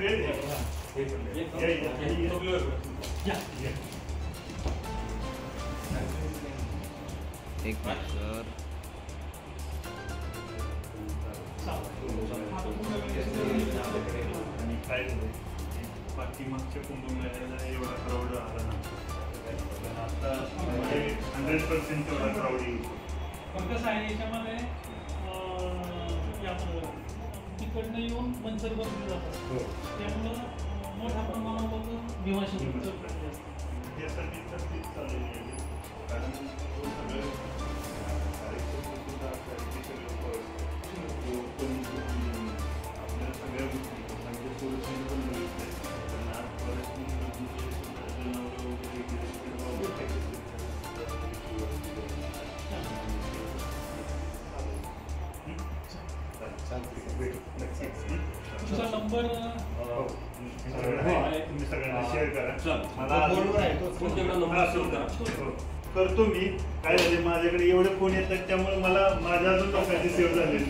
सगळे एक सर आणि काय पाठीमागच्या कुंभमेळ्याला एवढा क्राऊड आला ना, आता 100% तेवढा क्राऊड येईल. पण कसं आहे याच्यामध्ये तिकडनं येऊन मनसर बनवले जातात, त्यामुळं मोठ्या प्रमाणात भीमाशंकर त्यासाठी तर तीच चाललेली आहे. कारण तो सगळं कार्यक्रम सुद्धा आपल्या सगळ्या गोष्टी म्हणजे सोल्युशन पण बघितले. पण आज परत जनावरं वगैरे तुझा नंबर तुम्ही सगळ्यांना शेअर करा. मला करतो मी. काय झाले माझ्याकडे एवढे फोन येतात त्यामुळे मला माझ्या अजून लोकांचे सेव्ह झाले.